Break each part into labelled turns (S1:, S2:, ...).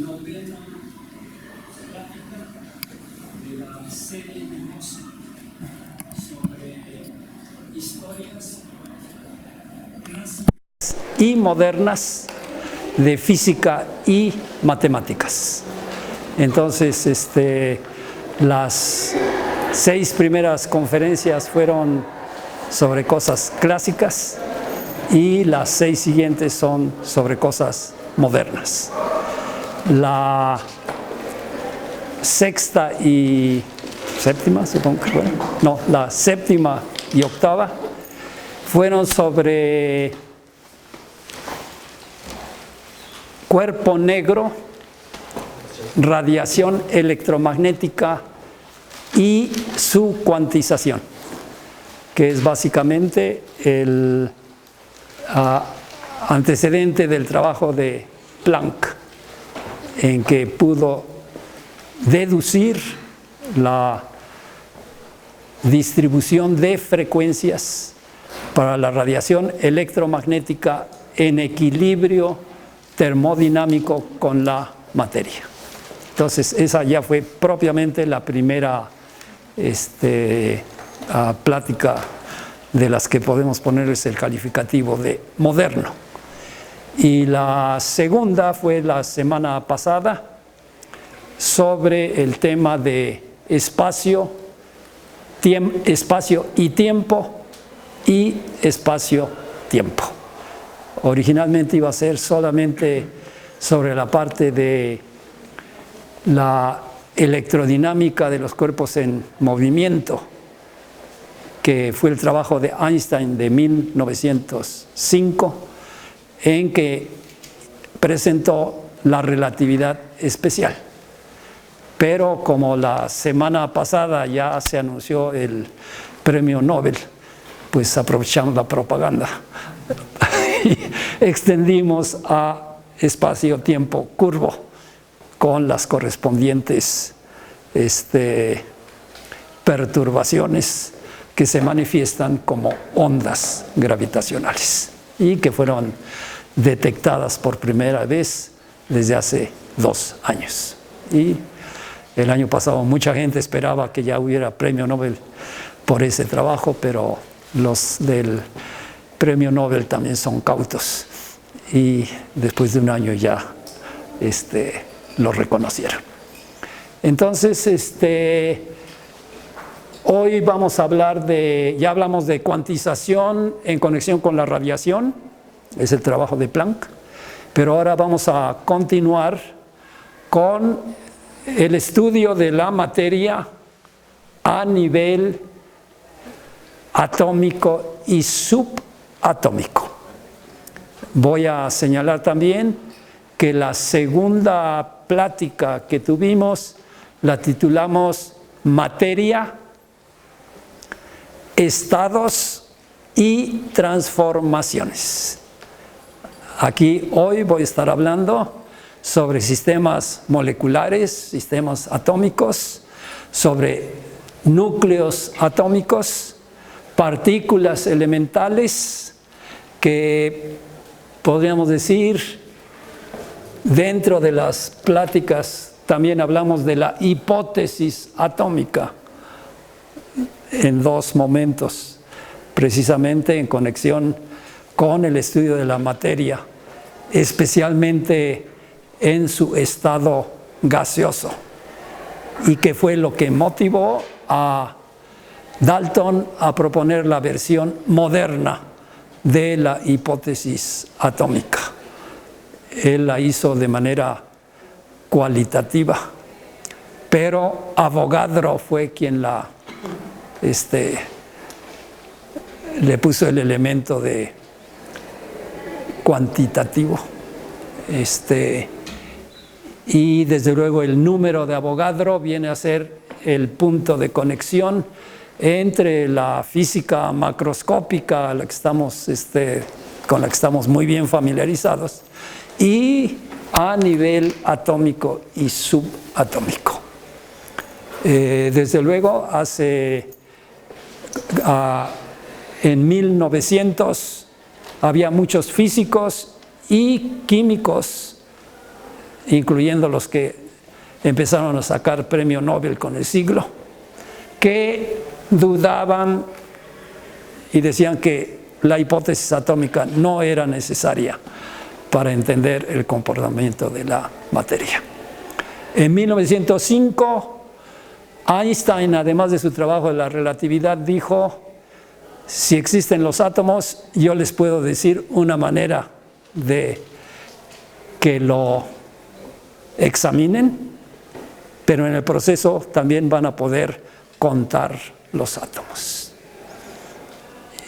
S1: novena plática de la serie de 12 sobre historias clásicas y modernas de física y matemáticas. Entonces, las 6 primeras conferencias fueron sobre cosas clásicas y las 6 siguientes son sobre cosas modernas. La sexta y séptima, supongo que fue. No, la séptima y octava fueron sobre cuerpo negro, radiación electromagnética y su cuantización, que es básicamente el antecedente del trabajo de Planck, en que pudo deducir la distribución de frecuencias para la radiación electromagnética en equilibrio termodinámico con la materia. Entonces, esa ya fue propiamente la primera plática de las que podemos ponerles el calificativo de moderno. Y la segunda fue la semana pasada sobre el tema de espacio y tiempo y espacio-tiempo. Originalmente iba a ser solamente sobre la parte de la electrodinámica de los cuerpos en movimiento, que fue el trabajo de Einstein de 1905, en que presentó la relatividad especial. Pero como la semana pasada ya se anunció el premio Nobel, pues aprovechamos la propaganda y extendimos a espacio-tiempo curvo con las correspondientes perturbaciones que se manifiestan como ondas gravitacionales y que fueron detectadas por primera vez desde hace 2 años. Y el año pasado mucha gente esperaba que ya hubiera premio Nobel por ese trabajo, pero los del premio Nobel también son cautos y después de 1 año ya lo reconocieron. Entonces, hoy vamos a hablar ya hablamos de cuantización en conexión con la radiación, es el trabajo de Planck, pero ahora vamos a continuar con el estudio de la materia a nivel atómico y subatómico. Voy a señalar también que la segunda plática que tuvimos la titulamos Materia, Estados y Transformaciones. Aquí hoy voy a estar hablando sobre sistemas moleculares, sistemas atómicos, sobre núcleos atómicos, partículas elementales, que podríamos decir, dentro de las pláticas también hablamos de la hipótesis atómica en 2 momentos, precisamente en conexión con el estudio de la materia, especialmente en su estado gaseoso, y que fue lo que motivó a Dalton a proponer la versión moderna de la hipótesis atómica. Él la hizo de manera cualitativa, pero Avogadro fue quien le puso el elemento de cuantitativo. Y desde luego el número de Avogadro viene a ser el punto de conexión entre la física macroscópica con la que estamos muy bien familiarizados y a nivel atómico y subatómico. Desde luego en 1900 había muchos físicos y químicos incluyendo los que empezaron a sacar premio Nobel con el siglo, que dudaban y decían que la hipótesis atómica no era necesaria para entender el comportamiento de la materia. En 1905, Einstein, además de su trabajo de la relatividad, dijo: si existen los átomos, yo les puedo decir una manera de que lo examinen, pero en el proceso también van a poder contar los átomos.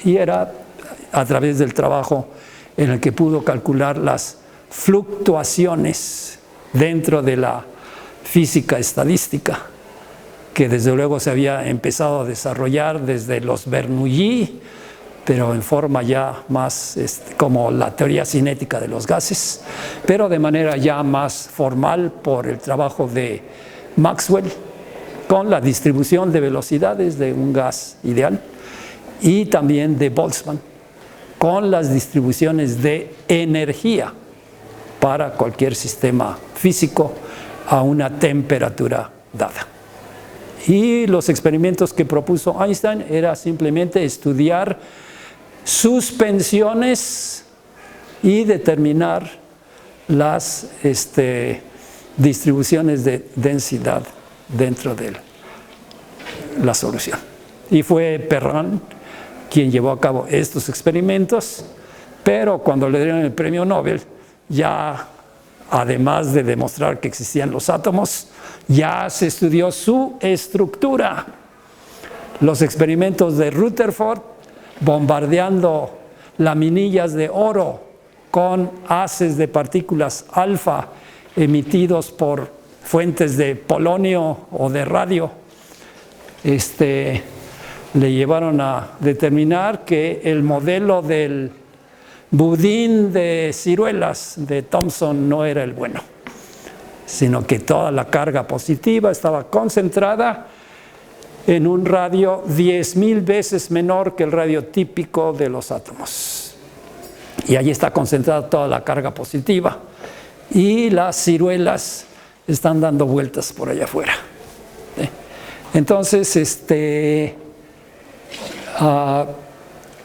S1: Y era a través del trabajo en el que pudo calcular las fluctuaciones dentro de la física estadística, que desde luego se había empezado a desarrollar desde los Bernoulli, pero en forma ya más como la teoría cinética de los gases, pero de manera ya más formal por el trabajo de Maxwell, con la distribución de velocidades de un gas ideal, y también de Boltzmann, con las distribuciones de energía para cualquier sistema físico a una temperatura dada. Y los experimentos que propuso Einstein era simplemente estudiar suspensiones y determinar las distribuciones de densidad dentro de la solución. Y fue Perrin quien llevó a cabo estos experimentos, pero cuando le dieron el premio Nobel, ya además de demostrar que existían los átomos, ya se estudió su estructura. Los experimentos de Rutherford, bombardeando laminillas de oro con haces de partículas alfa emitidos por fuentes de polonio o de radio, le llevaron a determinar que el modelo del budín de ciruelas de Thomson no era el bueno, sino que toda la carga positiva estaba concentrada en un radio 10,000 veces menor que el radio típico de los átomos. Y allí está concentrada toda la carga positiva. Y las ciruelas están dando vueltas por allá afuera. Entonces,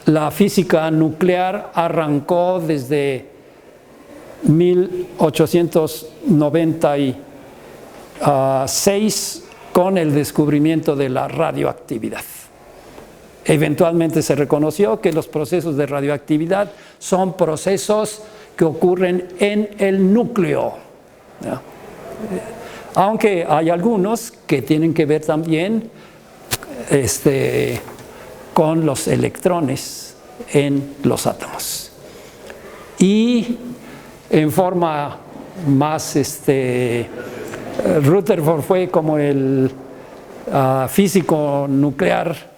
S1: la física nuclear arrancó desde 1896 con el descubrimiento de la radioactividad. Eventualmente se reconoció que los procesos de radioactividad son procesos que ocurren en el núcleo, ¿no? Aunque hay algunos que tienen que ver también con los electrones en los átomos. Y en forma más, Rutherford fue como el físico nuclear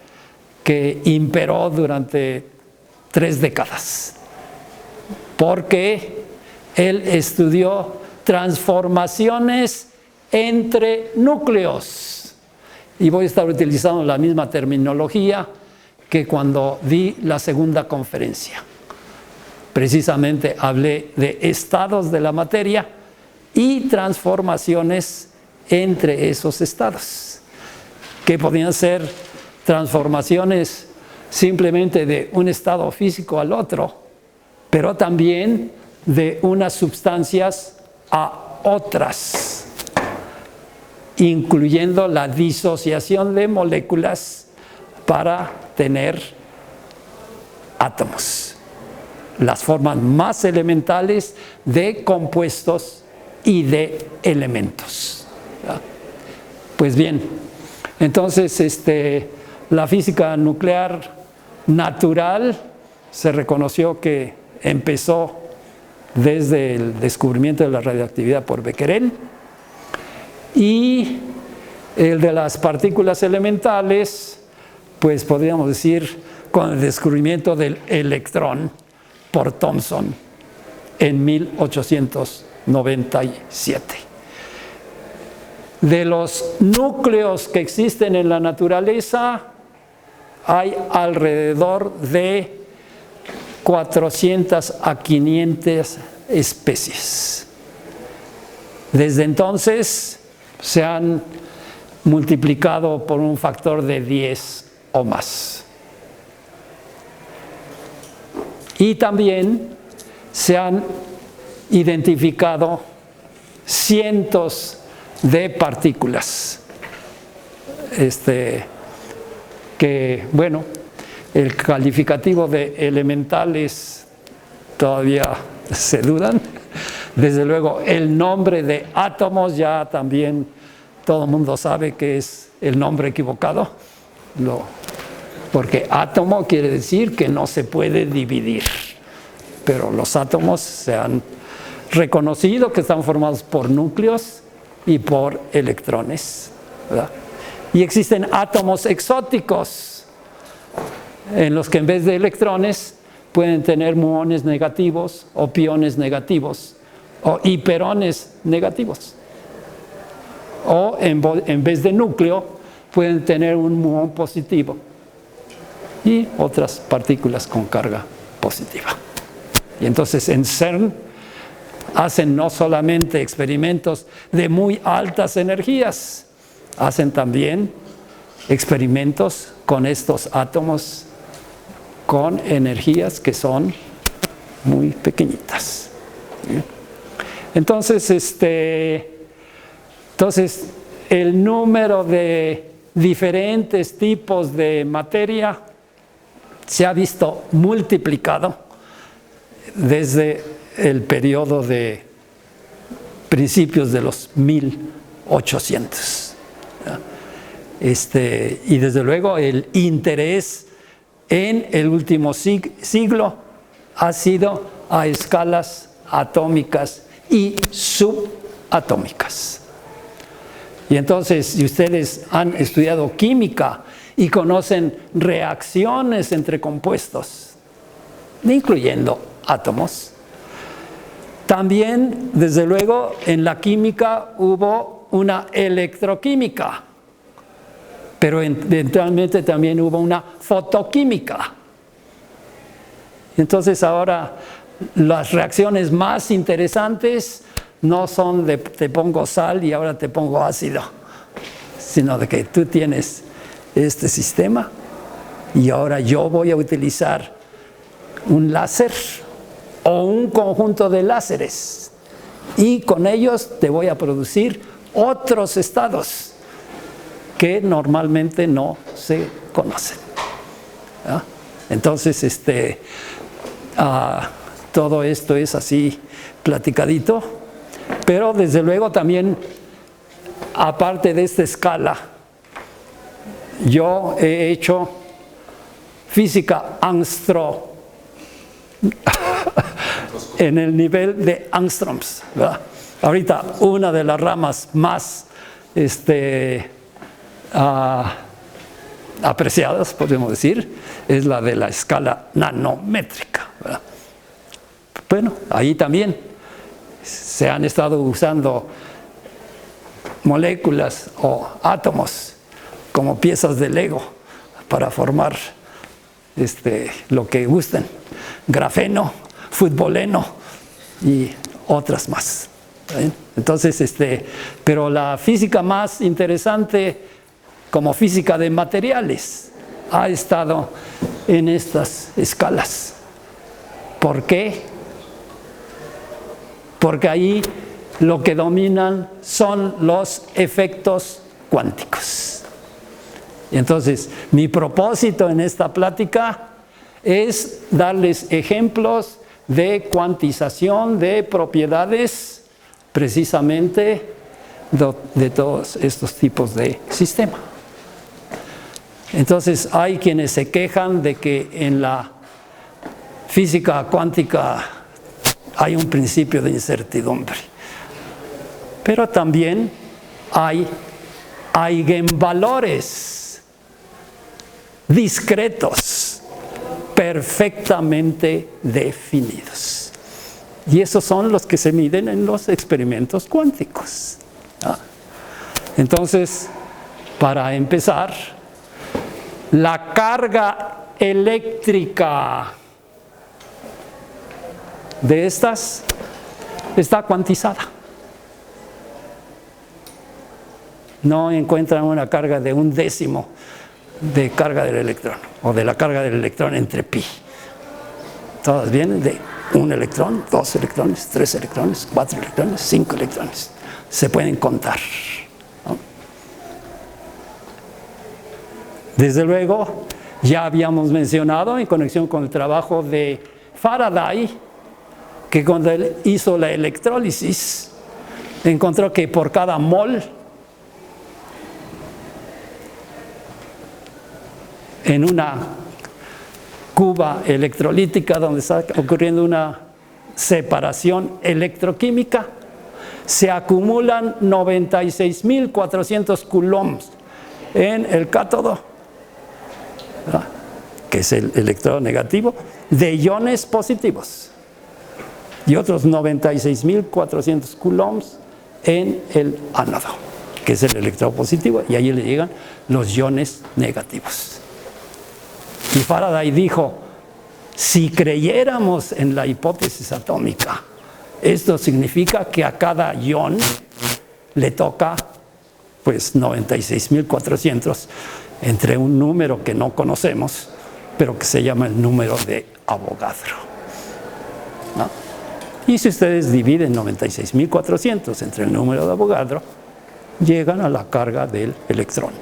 S1: que imperó durante 3 décadas, porque él estudió transformaciones entre núcleos. Y voy a estar utilizando la misma terminología que cuando di la segunda conferencia. Precisamente hablé de estados de la materia y transformaciones entre esos estados, que podían ser transformaciones simplemente de un estado físico al otro, pero también de unas sustancias a otras, incluyendo la disociación de moléculas para tener átomos, las formas más elementales de compuestos y de elementos. Pues bien, entonces la física nuclear natural se reconoció que empezó desde el descubrimiento de la radioactividad por Becquerel, y el de las partículas elementales, pues podríamos decir con el descubrimiento del electrón por Thomson en 1897. De los núcleos que existen en la naturaleza, hay alrededor de 400 a 500 especies. Desde entonces se han multiplicado por un factor de 10 o más. Y también se han identificado cientos de partículas. Que, bueno, el calificativo de elementales todavía se dudan. Desde luego, el nombre de átomos ya también todo el mundo sabe que es el nombre equivocado, porque átomo quiere decir que no se puede dividir, pero los átomos se han reconocido que están formados por núcleos y por electrones, ¿verdad? Y existen átomos exóticos en los que en vez de electrones pueden tener muones negativos o piones negativos o hiperones negativos. O en vez de núcleo pueden tener un muón positivo y otras partículas con carga positiva. Y entonces en CERN hacen no solamente experimentos de muy altas energías, hacen también experimentos con estos átomos con energías que son muy pequeñitas. Entonces, el número de diferentes tipos de materia se ha visto multiplicado desde el periodo de principios de los 1800. Y desde luego el interés en el último siglo ha sido a escalas atómicas y subatómicas. Y entonces, si ustedes han estudiado química y conocen reacciones entre compuestos, incluyendo átomos, también, desde luego, en la química hubo una electroquímica, pero eventualmente también hubo una fotoquímica. Entonces ahora las reacciones más interesantes no son de te pongo sal y ahora te pongo ácido, sino de que tú tienes este sistema y ahora yo voy a utilizar un láser o un conjunto de láseres y con ellos te voy a producir otros estados que normalmente no se conocen. ¿Ah? Entonces, todo esto es así platicadito, pero desde luego también, aparte de esta escala, yo he hecho física angstro en el nivel de angstroms, ¿verdad? Ahorita una de las ramas más apreciadas, podemos decir, es la de la escala nanométrica, ¿verdad? Bueno, ahí también se han estado usando moléculas o átomos como piezas de Lego para formar lo que gusten, grafeno, futboleno y otras más. Entonces, pero la física más interesante como física de materiales ha estado en estas escalas. ¿Por qué? Porque ahí lo que dominan son los efectos cuánticos. Y entonces, mi propósito en esta plática es darles ejemplos de cuantización de propiedades precisamente de todos estos tipos de sistema. Entonces, hay quienes se quejan de que en la física cuántica hay un principio de incertidumbre, pero también hay eigenvalores discretos, perfectamente definidos. Y esos son los que se miden en los experimentos cuánticos. Entonces, para empezar, la carga eléctrica de estas está cuantizada. no encuentran una carga de 1/10 de carga del electrón, o de la carga del electrón entre pi. Todas vienen de 1 electrón, 2 electrones, 3 electrones, 4 electrones, 5 electrones. Se pueden contar, ¿no? Desde luego, ya habíamos mencionado en conexión con el trabajo de Faraday, que cuando él hizo la electrólisis, encontró que por cada mol en una cuba electrolítica donde está ocurriendo una separación electroquímica, se acumulan 96.400 coulombs en el cátodo, ¿verdad?, que es el electrodo negativo, de iones positivos, y otros 96.400 coulombs en el ánodo, que es el electrodo positivo, y ahí le llegan los iones negativos. Y Faraday dijo, si creyéramos en la hipótesis atómica, esto significa que a cada ion le toca pues 96.400 entre un número que no conocemos, pero que se llama el número de Avogadro, ¿no? Y si ustedes dividen 96.400 entre el número de Avogadro, llegan a la carga del electrón,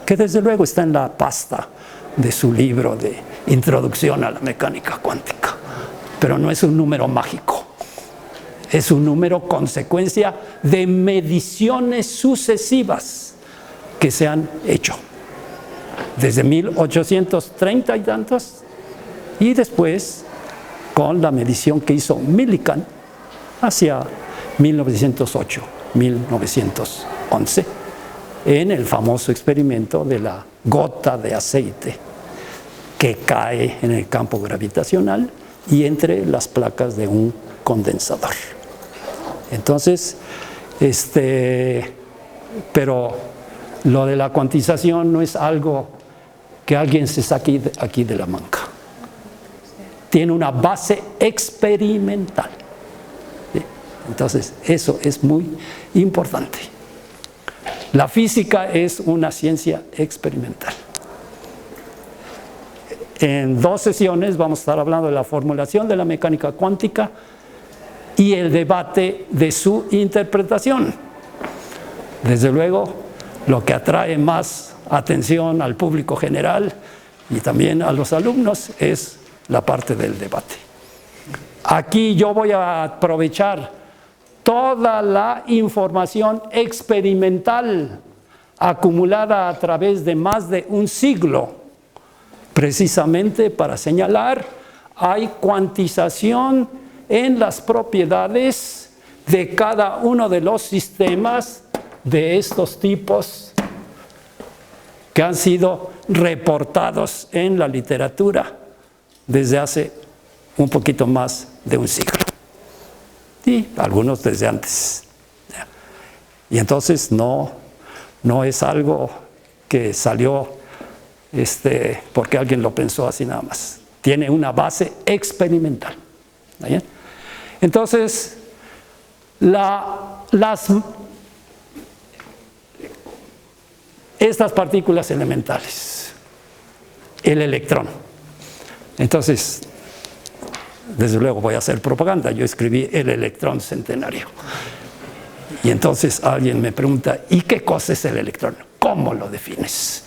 S1: que desde luego está en la pasta de su libro de Introducción a la Mecánica Cuántica, pero no es un número mágico, es un número consecuencia de mediciones sucesivas que se han hecho desde 1830 y tantos, y después con la medición que hizo Millikan hacia 1908, 1911, en el famoso experimento de la gota de aceite que cae en el campo gravitacional y entre las placas de un condensador. Entonces, pero lo de la cuantización no es algo que alguien se saque aquí de la manga. Tiene una base experimental. ¿Sí? Entonces, eso es muy importante. La física es una ciencia experimental. En 2 sesiones vamos a estar hablando de la formulación de la mecánica cuántica y el debate de su interpretación. Desde luego, lo que atrae más atención al público general y también a los alumnos es la parte del debate. Aquí yo voy a aprovechar toda la información experimental acumulada a través de más de un siglo, precisamente para señalar, hay cuantización en las propiedades de cada uno de los sistemas de estos tipos que han sido reportados en la literatura desde hace un poquito más de un siglo. Y algunos desde antes. Y entonces no es algo que salió porque alguien lo pensó así nada más. Tiene una base experimental. ¿Está bien? Entonces, estas partículas elementales, el electrón. Entonces, desde luego voy a hacer propaganda. Yo escribí el electrón centenario. Y entonces alguien me pregunta, ¿y qué cosa es el electrón? ¿Cómo lo defines?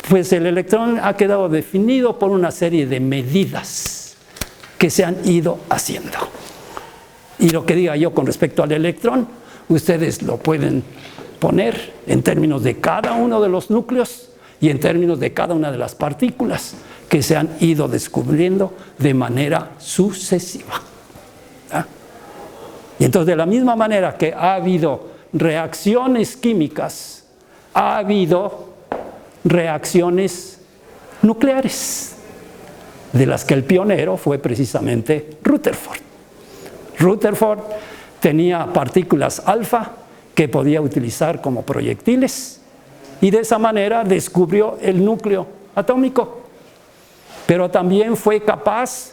S1: Pues el electrón ha quedado definido por una serie de medidas que se han ido haciendo. Y lo que diga yo con respecto al electrón, ustedes lo pueden poner en términos de cada uno de los núcleos y en términos de cada una de las partículas que se han ido descubriendo de manera sucesiva. ¿Ah? Y entonces, de la misma manera que ha habido reacciones químicas, ha habido reacciones nucleares, de las que el pionero fue precisamente Rutherford. Rutherford tenía partículas alfa que podía utilizar como proyectiles y de esa manera descubrió el núcleo atómico, pero también fue capaz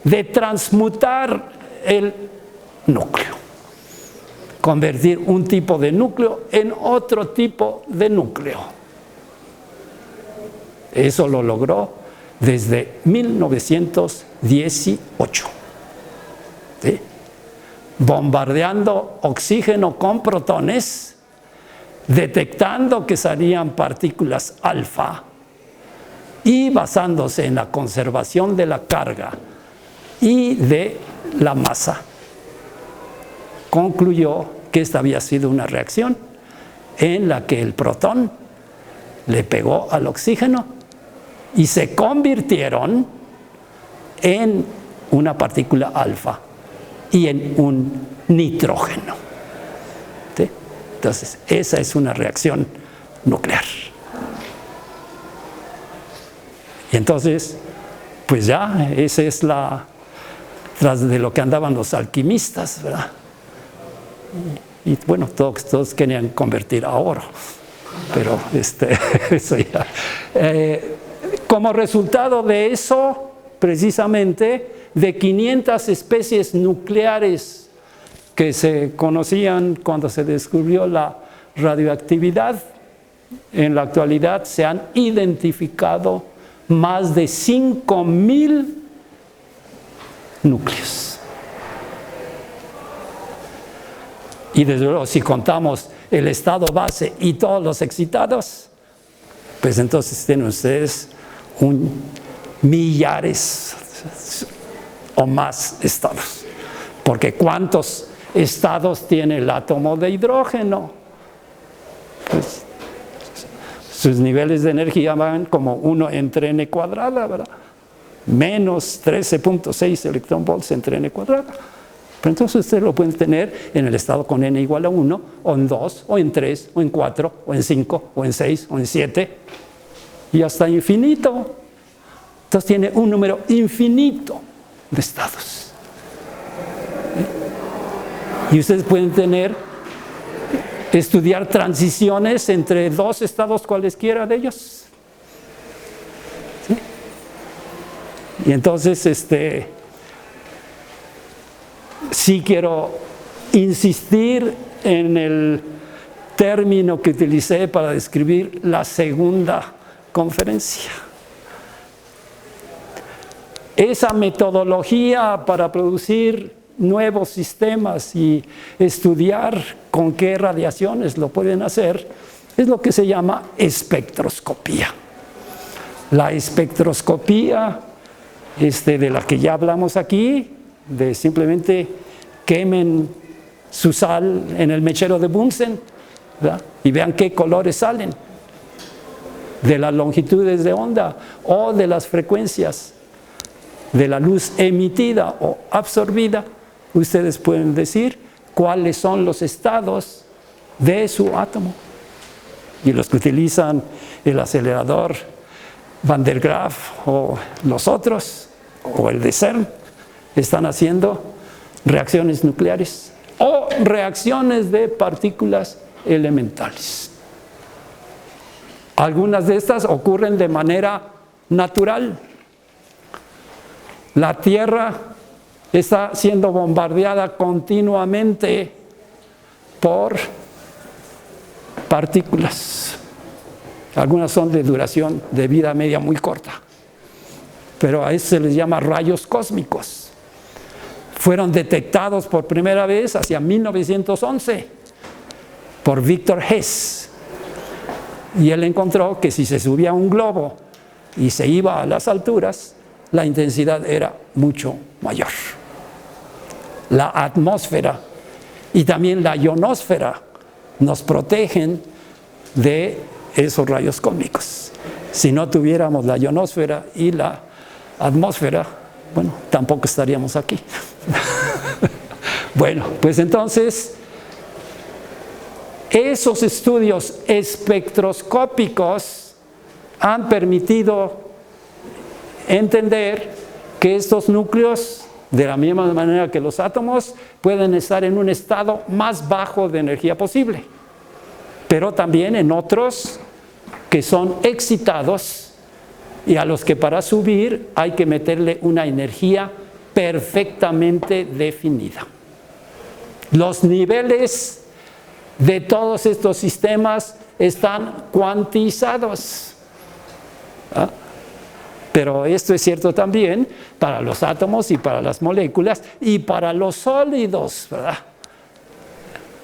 S1: de transmutar el núcleo. convertir un tipo de núcleo en otro tipo de núcleo. Eso lo logró desde 1918. ¿Sí? Bombardeando oxígeno con protones, detectando que salían partículas alfa y basándose en la conservación de la carga y de la masa, concluyó que esta había sido una reacción en la que el protón le pegó al oxígeno y se convirtieron en una partícula alfa y en un nitrógeno. ¿Sí? Entonces, esa es una reacción nuclear. Y entonces, pues ya, esa es la tras de lo que andaban los alquimistas, ¿verdad? Y bueno, todos querían convertir a oro, pero eso ya. Como resultado de eso, precisamente, de 500 especies nucleares que se conocían cuando se descubrió la radioactividad, en la actualidad se han identificado más de 5.000 núcleos. Y desde luego, si contamos el estado base y todos los excitados, pues entonces tienen ustedes millares o más estados. Porque ¿cuántos estados tiene el átomo de hidrógeno? Pues sus niveles de energía van como 1 entre n cuadrada, ¿verdad? Menos 13.6 electronvolts entre n cuadrada. Pero entonces ustedes lo pueden tener en el estado con n igual a 1, o en 2, o en 3, o en 4, o en 5, o en 6, o en 7, y hasta infinito. Entonces tiene un número infinito de estados. Y ustedes pueden estudiar transiciones entre dos estados cualesquiera de ellos. ¿Sí? Y entonces, sí quiero insistir en el término que utilicé para describir la segunda conferencia. Esa metodología para producir nuevos sistemas y estudiar con qué radiaciones lo pueden hacer es lo que se llama espectroscopía. La espectroscopía de la que ya hablamos aquí, de simplemente quemen su sal en el mechero de Bunsen, ¿verdad? Y vean qué colores salen, de las longitudes de onda o de las frecuencias de la luz emitida o absorbida. Ustedes pueden decir cuáles son los estados de su átomo. Y los que utilizan el acelerador Van der Graaf o los otros, o el de CERN, están haciendo reacciones nucleares o reacciones de partículas elementales. Algunas de estas ocurren de manera natural. La Tierra está siendo bombardeada continuamente por partículas. Algunas son de duración de vida media muy corta, pero a eso se les llama rayos cósmicos. Fueron detectados por primera vez hacia 1911 por Victor Hess, y él encontró que si se subía a un globo y se iba a las alturas, la intensidad era mucho mayor. La atmósfera y también la ionosfera nos protegen de esos rayos cósmicos. Si no tuviéramos la ionosfera y la atmósfera, bueno, tampoco estaríamos aquí. Bueno, pues entonces, esos estudios espectroscópicos han permitido entender que estos núcleos, de la misma manera que los átomos, pueden estar en un estado más bajo de energía posible, pero también en otros que son excitados y a los que para subir hay que meterle una energía perfectamente definida. Los niveles de todos estos sistemas están cuantizados. ¿Ah? Pero esto es cierto también para los átomos y para las moléculas y para los sólidos, ¿verdad?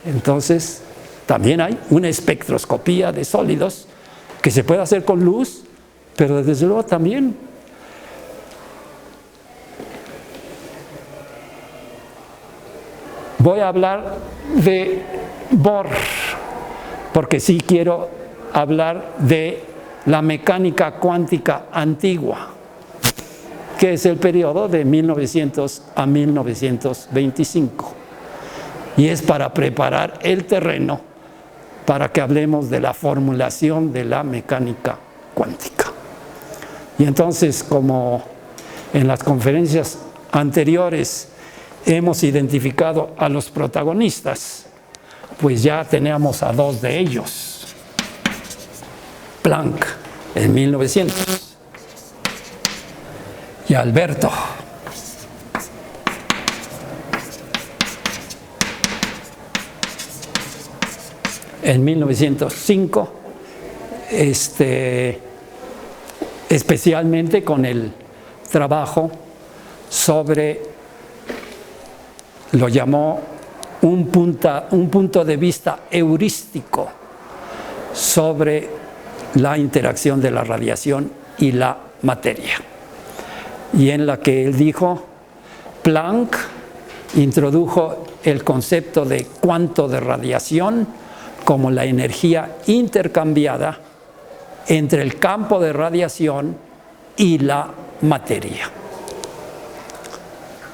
S1: Entonces, también hay una espectroscopía de sólidos que se puede hacer con luz, pero desde luego también voy a hablar de Bohr, porque sí quiero hablar de la mecánica cuántica antigua, que es el periodo de 1900 a 1925. Y es para preparar el terreno para que hablemos de la formulación de la mecánica cuántica. Y entonces, como en las conferencias anteriores hemos identificado a los protagonistas, pues ya teníamos a dos de ellos. Planck en 1900 y Alberto en 1905, especialmente con el trabajo sobre, lo llamó un punto de vista heurístico sobre la interacción de la radiación y la materia. Y en la que él dijo, Planck introdujo el concepto de cuanto de radiación como la energía intercambiada entre el campo de radiación y la materia,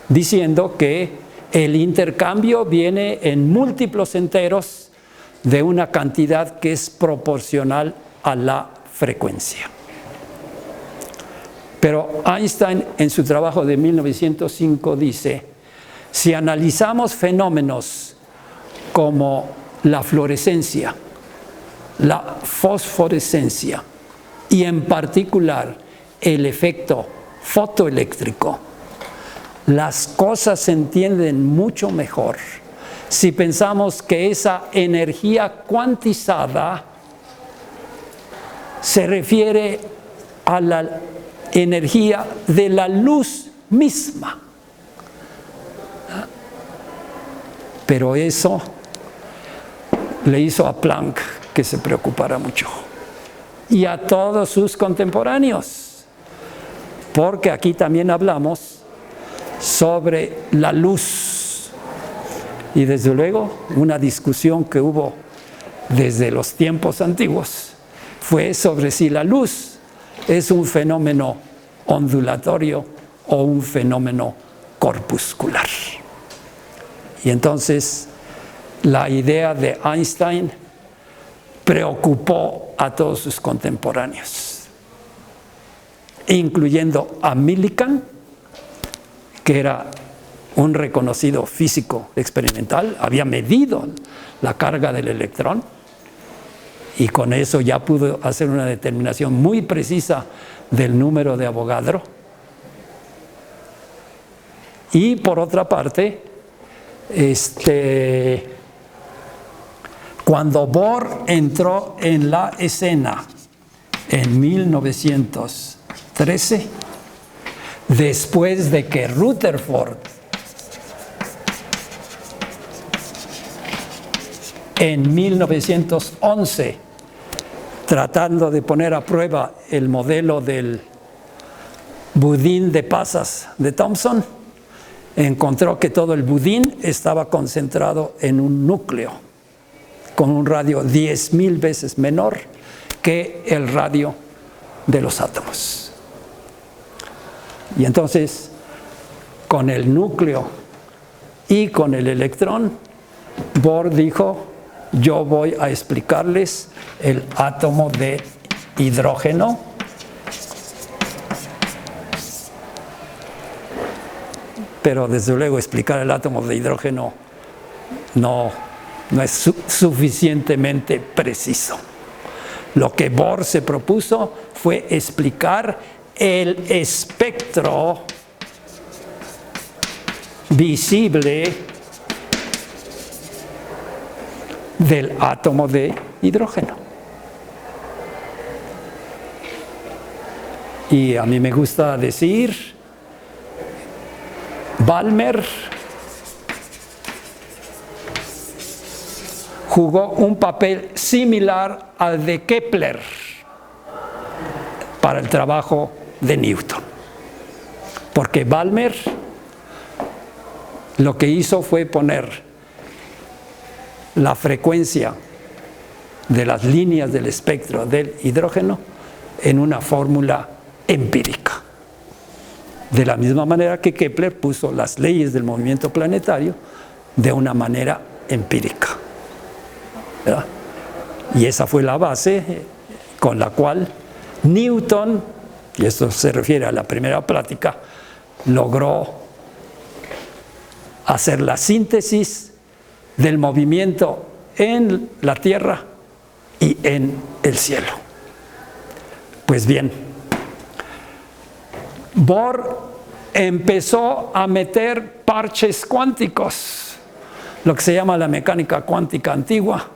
S1: diciendo que el intercambio viene en múltiplos enteros de una cantidad que es proporcional a la frecuencia. Pero Einstein, en su trabajo de 1905, dice, si analizamos fenómenos como la fluorescencia, la fosforescencia y en particular el efecto fotoeléctrico, las cosas se entienden mucho mejor si pensamos que esa energía cuantizada se refiere a la energía de la luz misma. Pero eso le hizo a Planck que se preocupara mucho, y a todos sus contemporáneos, porque aquí también hablamos sobre la luz, y desde luego una discusión que hubo desde los tiempos antiguos fue sobre si la luz es un fenómeno ondulatorio o un fenómeno corpuscular. Y entonces la idea de Einstein preocupó a todos sus contemporáneos, incluyendo a Millikan, que era un reconocido físico experimental, había medido la carga del electrón y con eso ya pudo hacer una determinación muy precisa del número de Avogadro. Y por otra parte, cuando Bohr entró en la escena en 1913, después de que Rutherford en 1911, tratando de poner a prueba el modelo del budín de pasas de Thomson, encontró que todo el budín estaba concentrado en un núcleo con un radio 10,000 veces menor que el radio de los átomos. Y entonces, con el núcleo y con el electrón, Bohr dijo, yo voy a explicarles el átomo de hidrógeno pero desde luego explicar el átomo de hidrógeno no es suficientemente preciso. Lo que Bohr se propuso fue explicar el espectro visible del átomo de hidrógeno. Y a mí me gusta decir, Balmer jugó un papel similar al de Kepler para el trabajo de Newton. Porque Balmer lo que hizo fue poner la frecuencia de las líneas del espectro del hidrógeno en una fórmula empírica. De la misma manera que Kepler puso las leyes del movimiento planetario de una manera empírica, ¿verdad? Y esa fue la base con la cual Newton, y esto se refiere a la primera plática, logró hacer la síntesis del movimiento en la Tierra y en el cielo. Pues bien, Bohr empezó a meter parches cuánticos, lo que se llama la mecánica cuántica antigua,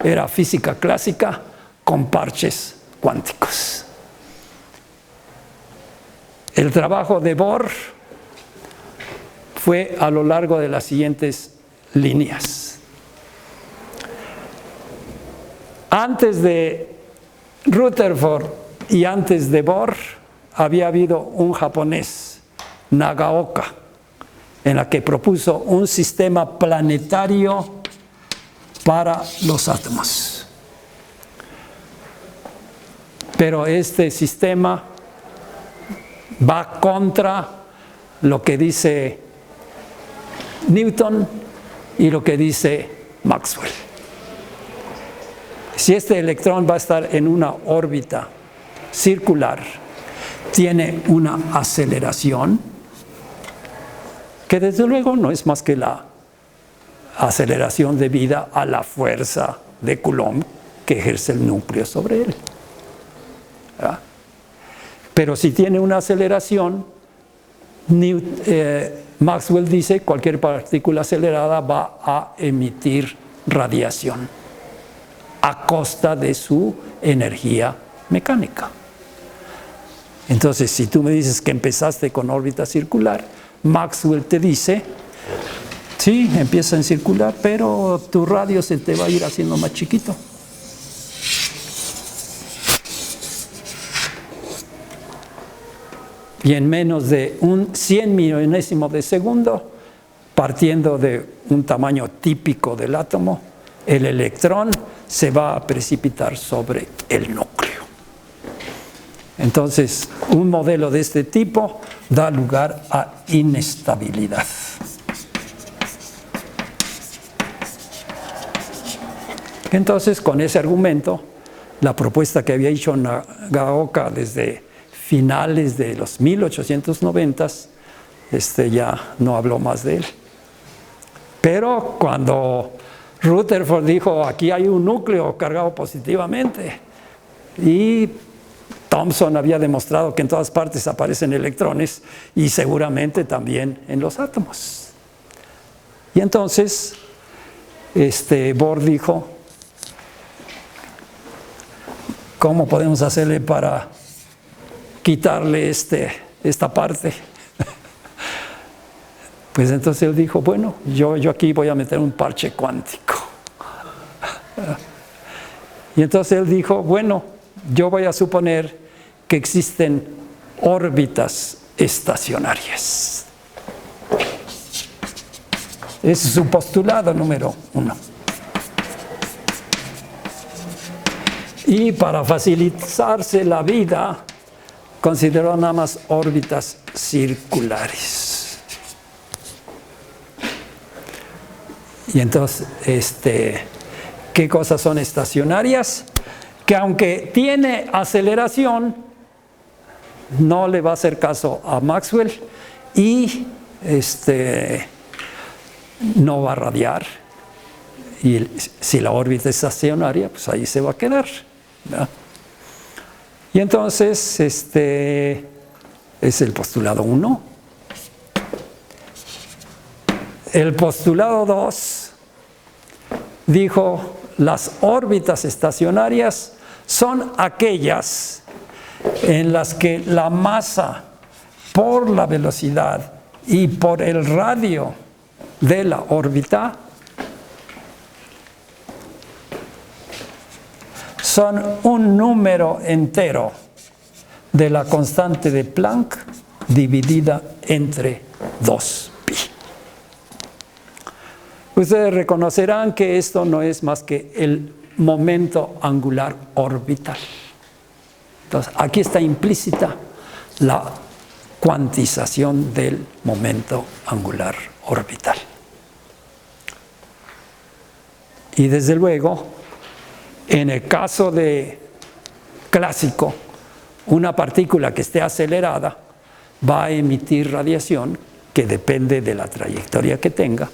S1: era física clásica con parches cuánticos. El trabajo de Bohr fue a lo largo de las siguientes líneas. Antes de Rutherford y antes de Bohr había habido un japonés, Nagaoka, en la que propuso un sistema planetario para los átomos. Pero este sistema va contra lo que dice Newton y lo que dice Maxwell. Si este electrón va a estar en una órbita circular, tiene una aceleración que desde luego no es más que la aceleración debida a la fuerza de Coulomb que ejerce el núcleo sobre él, ¿verdad? Pero si tiene una aceleración, Maxwell dice que cualquier partícula acelerada va a emitir radiación a costa de su energía mecánica. Entonces, si tú me dices que empezaste con órbita circular, Maxwell te dice, sí, empieza en circular, pero tu radio se te va a ir haciendo más chiquito. Y en menos de un 100 millonésimo de segundo, partiendo de un tamaño típico del átomo, el electrón se va a precipitar sobre el núcleo. Entonces, un modelo de este tipo da lugar a inestabilidad. Entonces, con ese argumento, la propuesta que había hecho Nagaoka desde finales de los 1890s, ya no habló más de él. Pero cuando Rutherford dijo, aquí hay un núcleo cargado positivamente, y Thomson había demostrado que en todas partes aparecen electrones y seguramente también en los átomos. Y entonces Bohr dijo, ¿cómo podemos hacerle para quitarle esta parte? Pues entonces él dijo, bueno, yo aquí voy a meter un parche cuántico. Y entonces él dijo, bueno, yo voy a suponer que existen órbitas estacionarias. Ese es su postulado número 1. Y para facilitarse la vida, consideró nada más órbitas circulares. Y entonces, ¿qué cosas son estacionarias? Que aunque tiene aceleración, no le va a hacer caso a Maxwell y no va a radiar. Y si la órbita es estacionaria, pues ahí se va a quedar, ¿verdad? Y entonces, es el postulado 1. El postulado 2 dijo las órbitas estacionarias son aquellas en las que la masa por la velocidad y por el radio de la órbita son un número entero de la constante de Planck dividida entre 2pi. Ustedes reconocerán que esto no es más que el momento angular orbital. Entonces, aquí está implícita la cuantización del momento angular orbital. Y desde luego, en el caso de clásico, una partícula que esté acelerada va a emitir radiación que depende de la trayectoria que tenga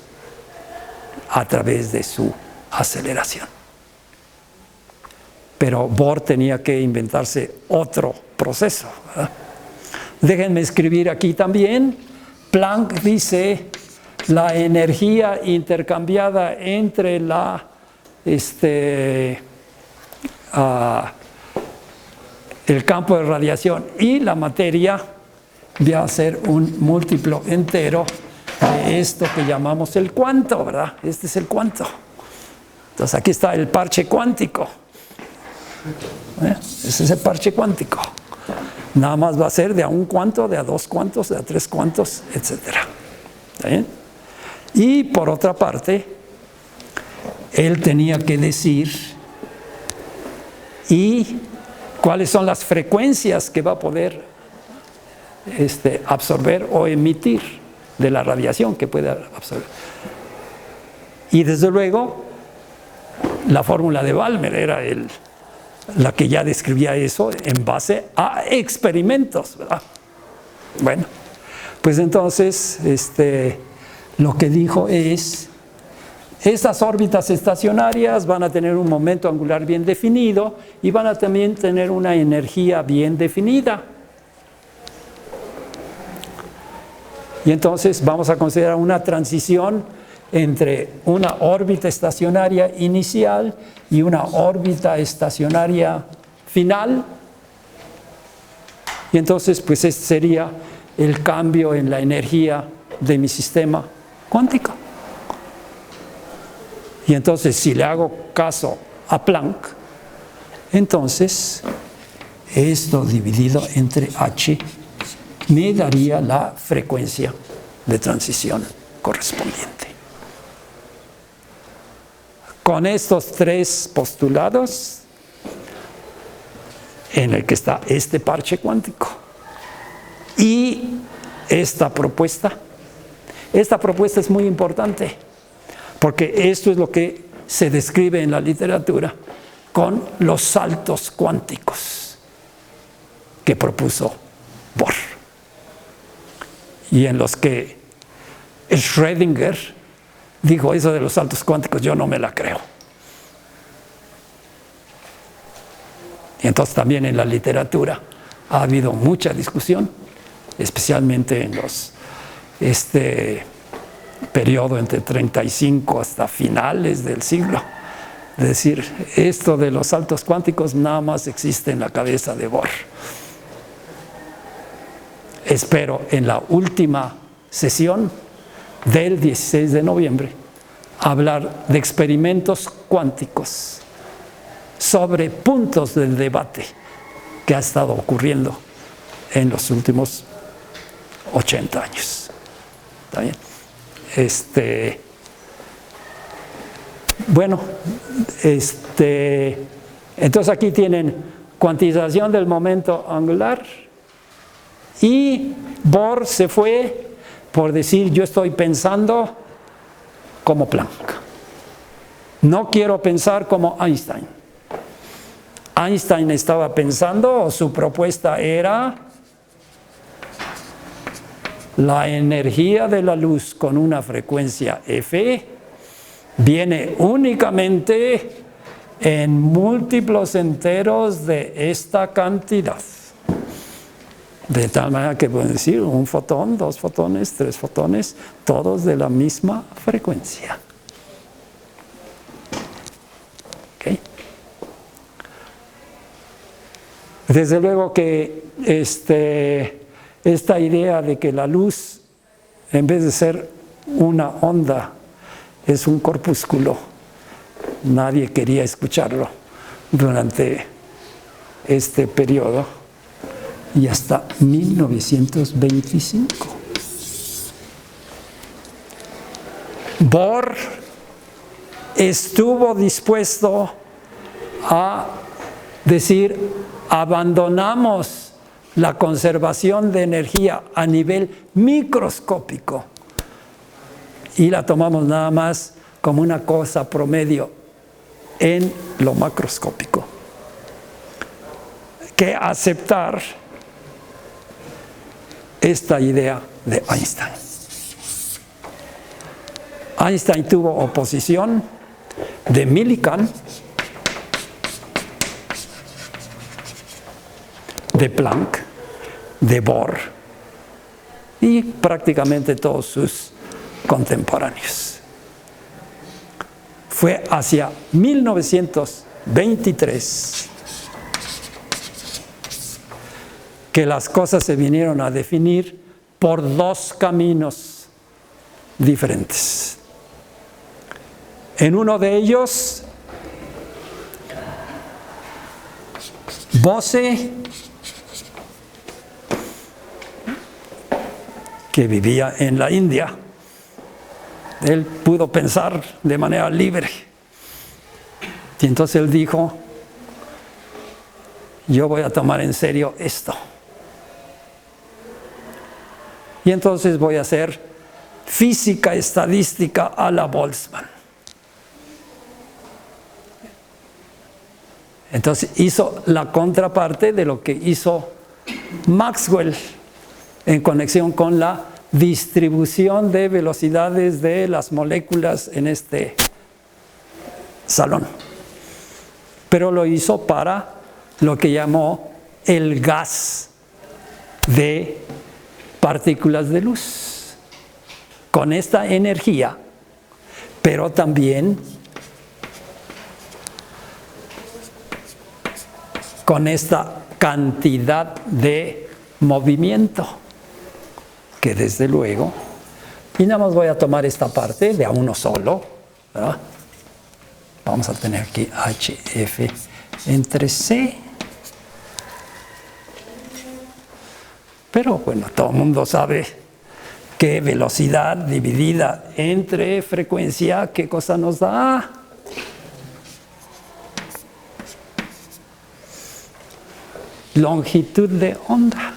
S1: a través de su aceleración. Pero Bohr tenía que inventarse otro proceso, ¿verdad? Déjenme escribir aquí también. Planck dice la energía intercambiada entre el campo de radiación y la materia va a ser un múltiplo entero de esto que llamamos el cuanto, ¿verdad? Este es el cuanto. Entonces aquí está el parche cuántico. Ese es el parche cuántico. Nada más va a ser de a un cuanto, de a dos cuantos, de a tres cuantos, etc. ¿Está bien? Y por otra parte, él tenía que decir y cuáles son las frecuencias que va a poder absorber o emitir de la radiación que puede absorber. Y desde luego, la fórmula de Balmer era la que ya describía eso en base a experimentos, ¿verdad? Bueno, pues entonces lo que dijo es: estas órbitas estacionarias van a tener un momento angular bien definido y van a también tener una energía bien definida. Y entonces vamos a considerar una transición entre una órbita estacionaria inicial y una órbita estacionaria final. Y entonces, pues este sería el cambio en la energía de mi sistema cuántico. Y entonces, si le hago caso a Planck, entonces esto dividido entre h me daría la frecuencia de transición correspondiente. Con estos tres postulados, en el que está este parche cuántico y esta propuesta es muy importante, porque esto es lo que se describe en la literatura con los saltos cuánticos que propuso Bohr, y en los que Schrödinger dijo: eso de los saltos cuánticos yo no me la creo. Y entonces también en la literatura ha habido mucha discusión, especialmente en los periodo entre 35 hasta finales del siglo. Es decir, esto de los saltos cuánticos nada más existe en la cabeza de Bohr. Espero en la última sesión del 16 de noviembre hablar de experimentos cuánticos sobre puntos del debate que ha estado ocurriendo en los últimos 80 años. ¿Está bien? Bueno, entonces aquí tienen cuantización del momento angular, y Bohr se fue por decir: yo estoy pensando como Planck, no quiero pensar como Einstein. Einstein estaba pensando, o su propuesta era: la energía de la luz con una frecuencia F viene únicamente en múltiplos enteros de esta cantidad. De tal manera que pueden decir un fotón, dos fotones, tres fotones, todos de la misma frecuencia. Desde luego que esta idea de que la luz, en vez de ser una onda, es un corpúsculo, nadie quería escucharlo durante este periodo y hasta 1925. Bohr estuvo dispuesto a decir: abandonamos la conservación de energía a nivel microscópico y la tomamos nada más como una cosa promedio en lo macroscópico, que aceptar esta idea de Einstein. Einstein tuvo oposición de Millikan, de Planck, de Bohr y prácticamente todos sus contemporáneos. Fue hacia 1923 que las cosas se vinieron a definir por dos caminos diferentes. En uno de ellos, Bose, que vivía en la India, él pudo pensar de manera libre. Y entonces él dijo: yo voy a tomar en serio esto. Y entonces voy a hacer física estadística a la Boltzmann. Entonces hizo la contraparte de lo que hizo Maxwell en conexión con la distribución de velocidades de las moléculas en este salón. Pero lo hizo para lo que llamó el gas de partículas de luz, con esta energía, pero también con esta cantidad de movimiento, que desde luego, y nada más voy a tomar esta parte de a uno solo, ¿verdad? Vamos a tener aquí HF entre C. Pero bueno, todo el mundo sabe que velocidad dividida entre frecuencia, ¿qué cosa nos da? Longitud de onda.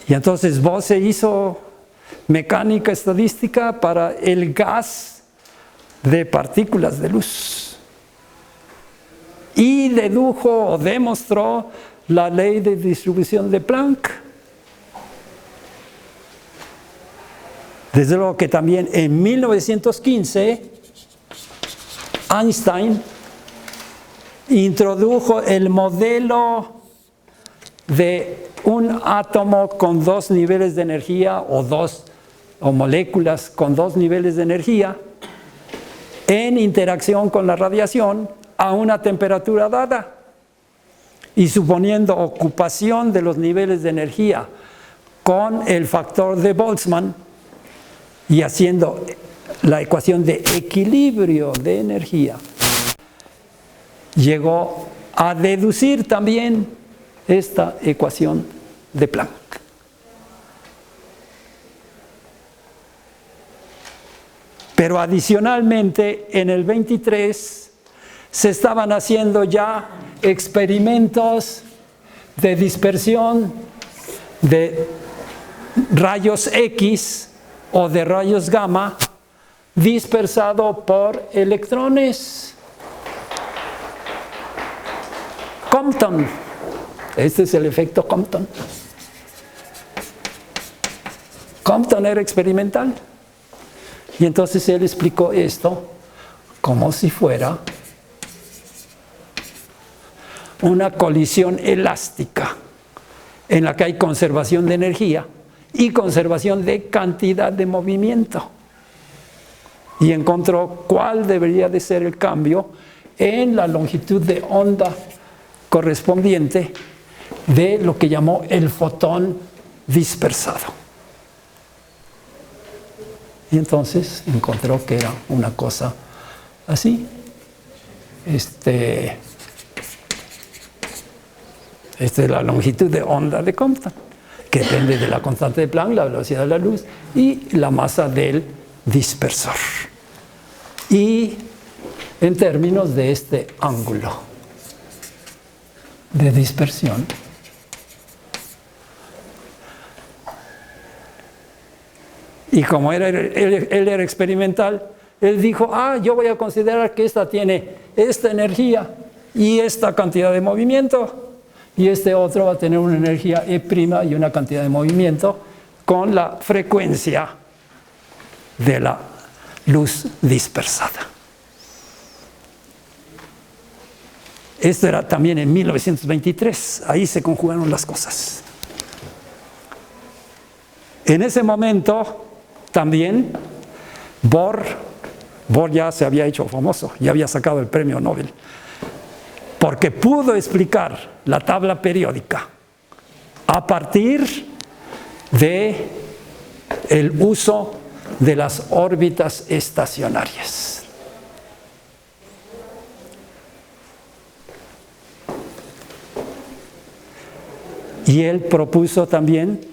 S1: Y entonces Bose hizo mecánica estadística para el gas de partículas de luz y dedujo o demostró la ley de distribución de Planck. Desde luego que también en 1915 Einstein introdujo el modelo de un átomo con dos niveles de energía o moléculas con dos niveles de energía en interacción con la radiación a una temperatura dada y suponiendo ocupación de los niveles de energía con el factor de Boltzmann y haciendo la ecuación de equilibrio de energía, llegó a deducir también esta ecuación de Planck. Pero adicionalmente, en el 23 se estaban haciendo ya experimentos de dispersión de rayos X o de rayos gamma dispersado por electrones. Compton. Este es el efecto Compton. Compton era experimental. Y entonces él explicó esto como si fuera una colisión elástica en la que hay conservación de energía y conservación de cantidad de movimiento. Y encontró cuál debería de ser el cambio en la longitud de onda correspondiente de lo que llamó el fotón dispersado. Y entonces encontró que era una cosa así. Esta es la longitud de onda de Compton, que depende de la constante de Planck, la velocidad de la luz y la masa del dispersor. Y en términos de este ángulo de dispersión, y como él era experimental, él dijo, yo voy a considerar que esta tiene esta energía y esta cantidad de movimiento, y este otro va a tener una energía E' y una cantidad de movimiento con la frecuencia de la luz dispersada. Esto era también en 1923, ahí se conjugaron las cosas. En ese momento también Bohr ya se había hecho famoso, ya había sacado el premio Nobel, porque pudo explicar la tabla periódica a partir de el uso de las órbitas estacionarias. Y él propuso también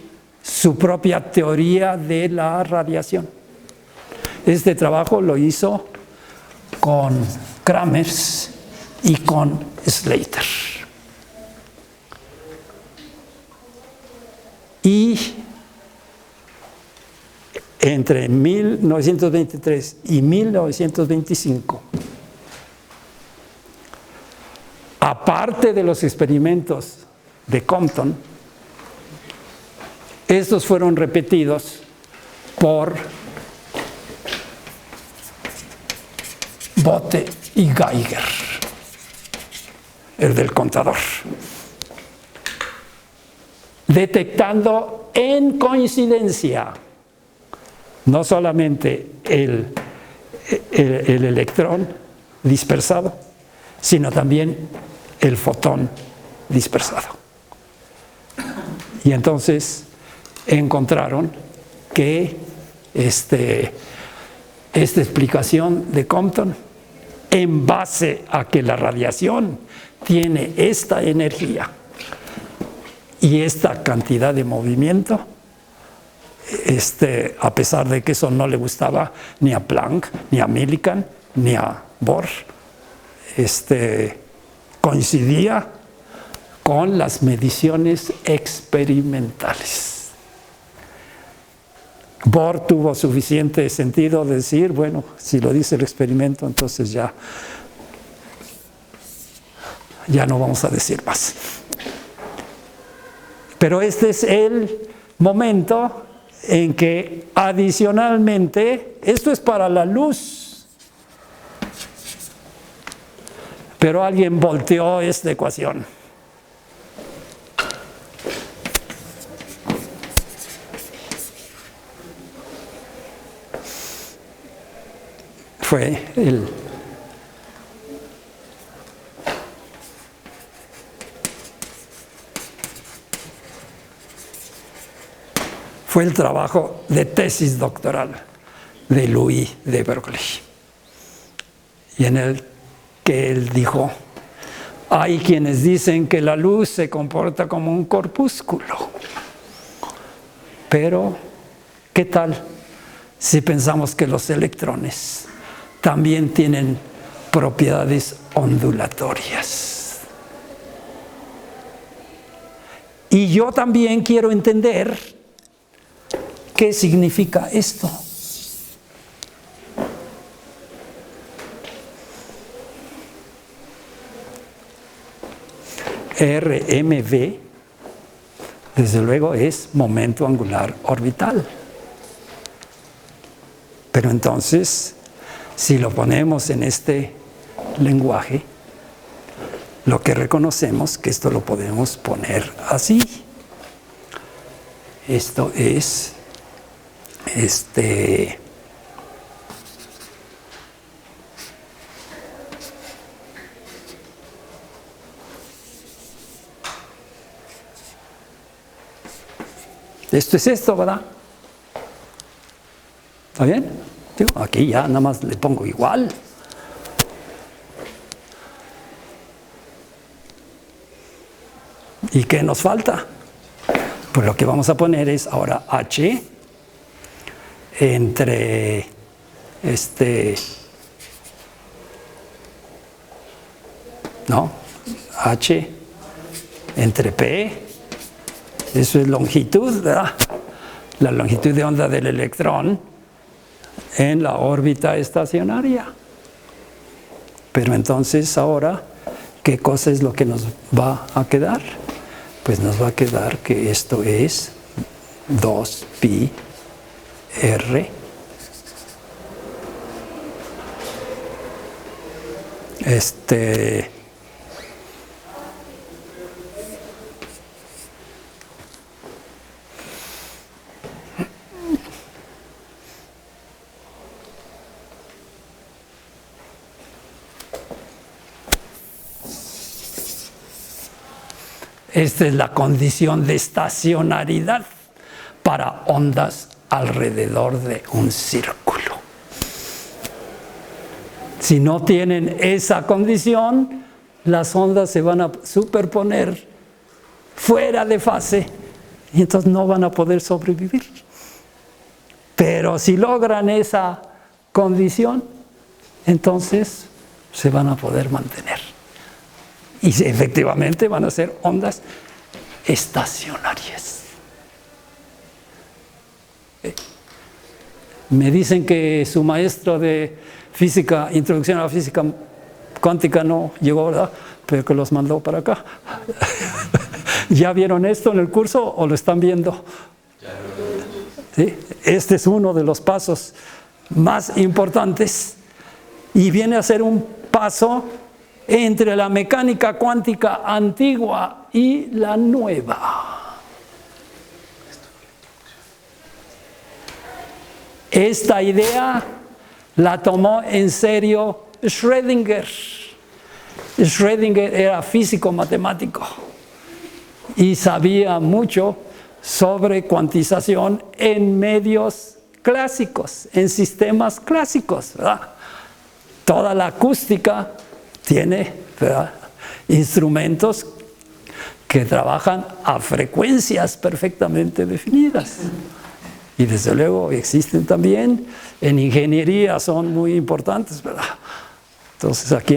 S1: su propia teoría de la radiación. Este trabajo lo hizo con Kramers y con Slater. Y entre 1923 y 1925, aparte de los experimentos de Compton, estos fueron repetidos por Bethe y Geiger, el del contador, detectando en coincidencia no solamente el electrón dispersado, sino también el fotón dispersado. Y entonces encontraron que esta explicación de Compton, en base a que la radiación tiene esta energía y esta cantidad de movimiento, a pesar de que eso no le gustaba ni a Planck, ni a Millikan, ni a Bohr, coincidía con las mediciones experimentales. Bohr tuvo suficiente sentido de decir, bueno, si lo dice el experimento, entonces ya no vamos a decir más. Pero este es el momento en que adicionalmente, esto es para la luz, pero alguien volteó esta ecuación. Fue el trabajo de tesis doctoral de Louis de Broglie, y en el que él dijo, hay quienes dicen que la luz se comporta como un corpúsculo, pero ¿qué tal si pensamos que los electrones también tienen propiedades ondulatorias? Y yo también quiero entender qué significa esto. RMV, desde luego, es momento angular orbital. Pero entonces, si lo ponemos en este lenguaje, lo que reconocemos que esto lo podemos poner así. Esto es Esto es esto, ¿verdad? ¿Está bien? Digo, aquí ya nada más le pongo igual. ¿Y qué nos falta? Pues lo que vamos a poner es ahora H entre H entre P, eso es longitud, ¿verdad? La longitud de onda del electrón en la órbita estacionaria. Pero entonces ahora, ¿qué cosa es lo que nos va a quedar? Pues nos va a quedar que esto es 2pi r esta es la condición de estacionariedad para ondas alrededor de un círculo. Si no tienen esa condición, las ondas se van a superponer fuera de fase y entonces no van a poder sobrevivir. Pero si logran esa condición, entonces se van a poder mantener. Y efectivamente van a ser ondas estacionarias. Me dicen que su maestro de física, introducción a la física cuántica no llegó, ¿verdad? Pero que los mandó para acá. ¿Ya vieron esto en el curso o lo están viendo? ¿Sí? Este es uno de los pasos más importantes y viene a ser un paso entre la mecánica cuántica antigua y la nueva. Esta idea la tomó en serio Schrödinger. Schrödinger era físico matemático y sabía mucho sobre cuantización en medios clásicos, en sistemas clásicos, ¿verdad? Toda la acústica tiene, ¿verdad?, instrumentos que trabajan a frecuencias perfectamente definidas. Y desde luego existen también, en ingeniería son muy importantes, ¿verdad? Entonces aquí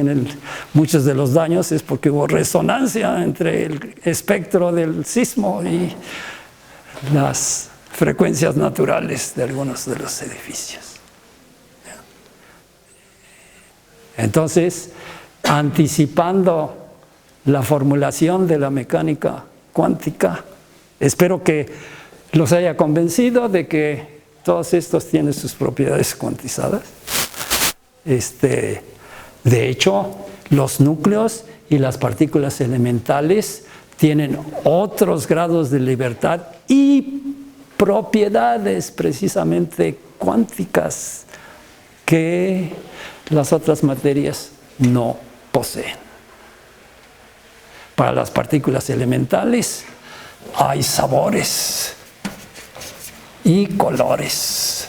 S1: muchos de los daños es porque hubo resonancia entre el espectro del sismo y las frecuencias naturales de algunos de los edificios. Entonces, anticipando la formulación de la mecánica cuántica, espero que los haya convencido de que todos estos tienen sus propiedades cuantizadas. De hecho, los núcleos y las partículas elementales tienen otros grados de libertad y propiedades precisamente cuánticas que las otras materias no poseen. Para las partículas elementales hay sabores y colores.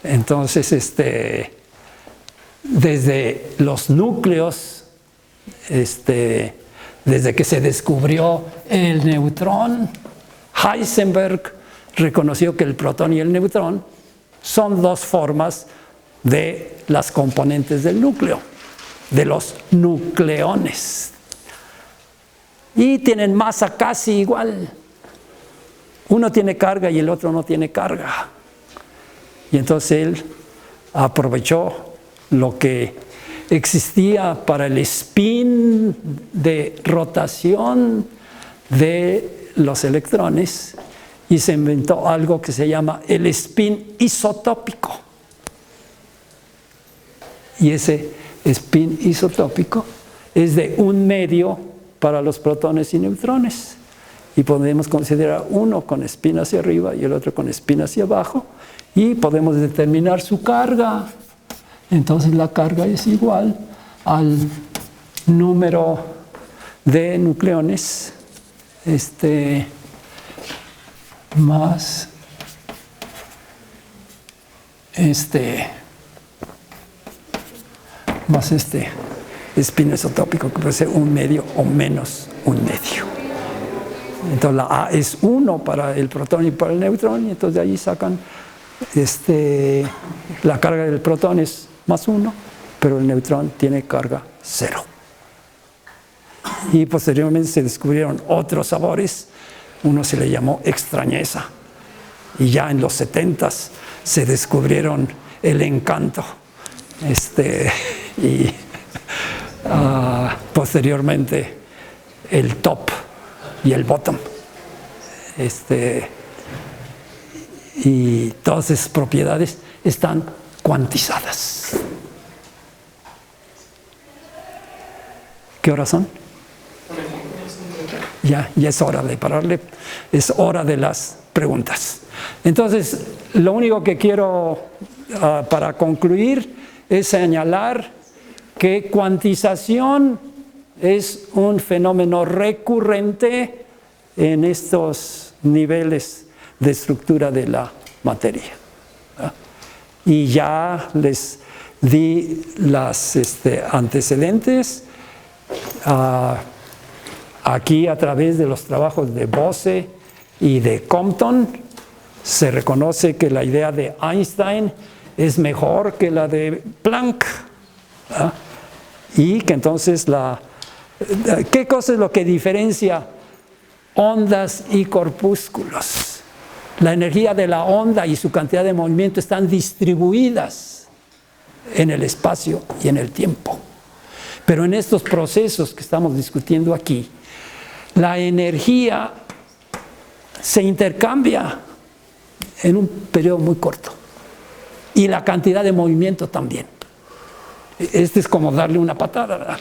S1: Entonces, desde los núcleos, desde que se descubrió el neutrón, Heisenberg reconoció que el protón y el neutrón son dos formas de las componentes del núcleo, de los nucleones. Y tienen masa casi igual. Uno tiene carga y el otro no tiene carga. Y entonces él aprovechó lo que existía para el spin de rotación de los electrones y se inventó algo que se llama el spin isotópico. Y ese spin isotópico es de un medio para los protones y neutrones. Y podemos considerar uno con spin hacia arriba y el otro con spin hacia abajo. Y podemos determinar su carga. Entonces la carga es igual al número de nucleones más espín isotópico, que puede ser un medio o menos un medio. Entonces la A es 1 para el protón y para el neutrón, y entonces de ahí sacan la carga del protón es más 1, pero el neutrón tiene carga 0. Y posteriormente se descubrieron otros sabores, uno se le llamó extrañeza, y ya en los 70s se descubrieron el encanto, y posteriormente el top y el bottom, y todas esas propiedades están cuantizadas. ¿Qué horas son? Ya es hora de pararle, es hora de las preguntas. Entonces, lo único que quiero para concluir es señalar que cuantización es un fenómeno recurrente en estos niveles de estructura de la materia. Y ya les di los antecedentes. Aquí, a través de los trabajos de Bose y de Compton, se reconoce que la idea de Einstein es mejor que la de Planck, y que entonces ¿qué cosa es lo que diferencia ondas y corpúsculos? La energía de la onda y su cantidad de movimiento están distribuidas en el espacio y en el tiempo. Pero en estos procesos que estamos discutiendo aquí, la energía se intercambia en un periodo muy corto, y la cantidad de movimiento también. Es como darle una patada, ¿verdad?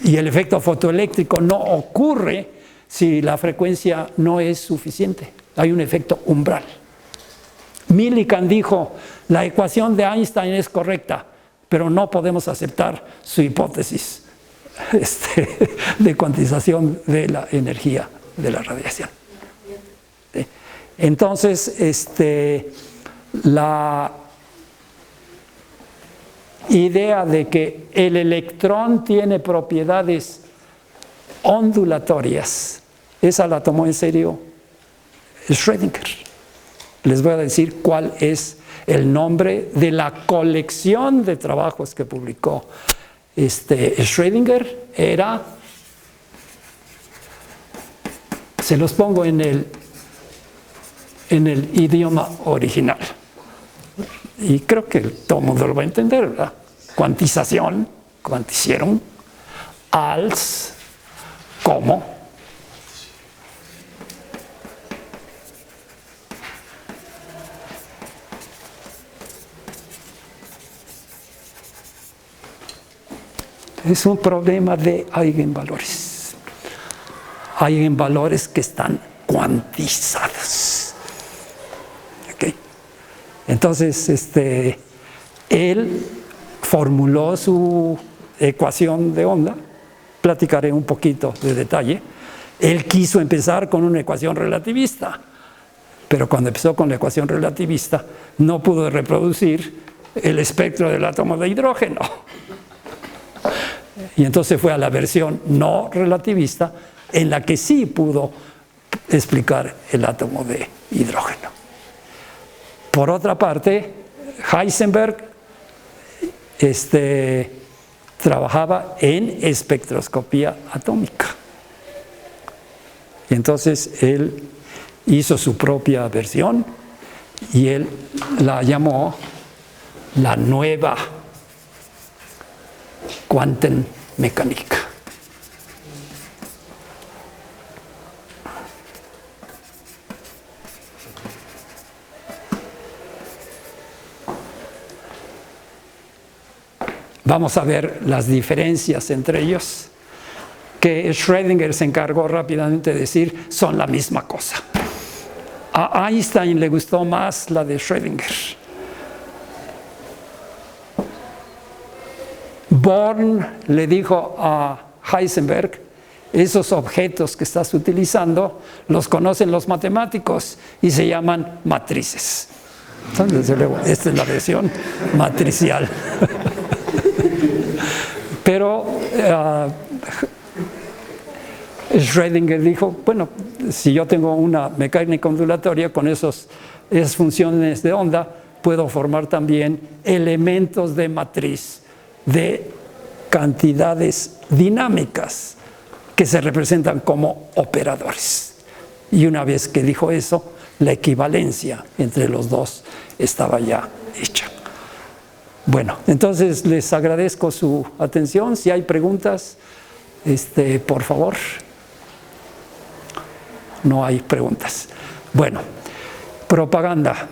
S1: Y el efecto fotoeléctrico no ocurre si la frecuencia no es suficiente. Hay un efecto umbral. Millikan dijo, la ecuación de Einstein es correcta, pero no podemos aceptar su hipótesis de cuantización de la energía de la radiación. Entonces, la idea de que el electrón tiene propiedades ondulatorias, esa la tomó en serio Schrödinger. Les voy a decir cuál es el nombre de la colección de trabajos que publicó Schrödinger. Se los pongo en el idioma original, y creo que todo el mundo lo va a entender, ¿verdad? Cuantización, cuanticieron, als, como, es un problema de eigenvalores. Eigenvalores que están cuantizados. ¿Okay? Entonces, él formuló su ecuación de onda. Platicaré un poquito de detalle. Él quiso empezar con una ecuación relativista, pero cuando empezó con la ecuación relativista no pudo reproducir el espectro del átomo de hidrógeno. Y entonces fue a la versión no relativista, en la que sí pudo explicar el átomo de hidrógeno. Por otra parte, Heisenberg trabajaba en espectroscopía atómica. Y entonces él hizo su propia versión y él la llamó la nueva Quantenmechanik. Vamos a ver las diferencias entre ellos, que Schrödinger se encargó rápidamente de decir son la misma cosa. A Einstein le gustó más la de Schrödinger. Born le dijo a Heisenberg: esos objetos que estás utilizando los conocen los matemáticos y se llaman matrices. Entonces, desde luego, esta es la versión matricial. Pero Schrödinger dijo, bueno, si yo tengo una mecánica ondulatoria con esas funciones de onda, puedo formar también elementos de matriz de cantidades dinámicas que se representan como operadores. Y una vez que dijo eso, la equivalencia entre los dos estaba ya hecha. Bueno, entonces les agradezco su atención. Si hay preguntas, por favor. No hay preguntas. Bueno, propaganda.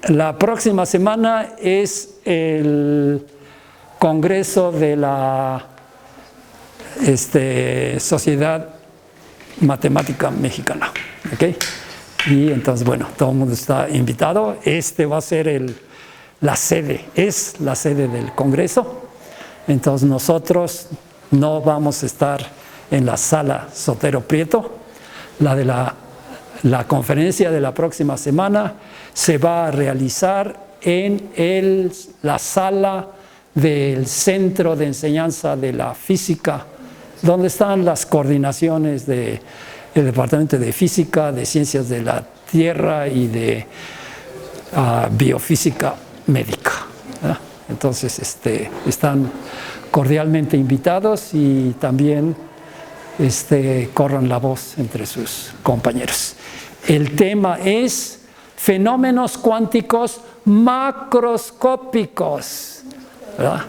S1: La próxima semana es el Congreso de la Sociedad Matemática Mexicana. ¿Okay? Y entonces, bueno, todo el mundo está invitado. Va a ser la sede, es la sede del Congreso. Entonces nosotros no vamos a estar en la sala Sotero Prieto. La conferencia de la próxima semana se va a realizar en la sala del Centro de Enseñanza de la Física, donde están las coordinaciones del Departamento de Física, de Ciencias de la Tierra y de Biofísica Médica. Entonces, están cordialmente invitados y también corran la voz entre sus compañeros. El tema es fenómenos cuánticos macroscópicos, ¿verdad?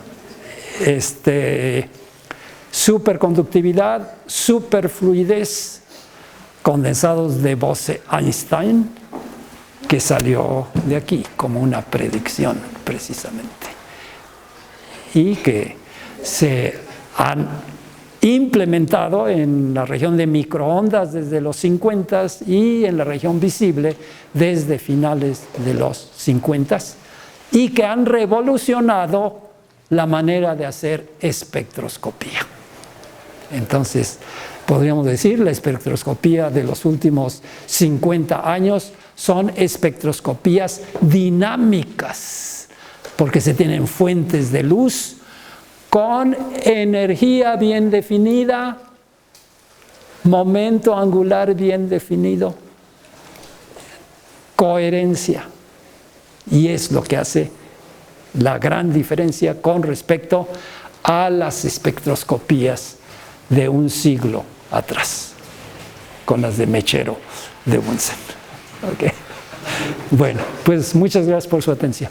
S1: Superconductividad, superfluidez, condensados de Bose-Einstein, que salió de aquí como una predicción precisamente, y que se han implementado en la región de microondas desde los 50 y en la región visible desde finales de los 50 y que han revolucionado la manera de hacer espectroscopía. Entonces, podríamos decir, la espectroscopía de los últimos 50 años son espectroscopías dinámicas, porque se tienen fuentes de luz con energía bien definida, momento angular bien definido, coherencia. Y es lo que hace la gran diferencia con respecto a las espectroscopías de un siglo atrás, con las de Mechero de Bunsen. Okay. Bueno, pues muchas gracias por su atención.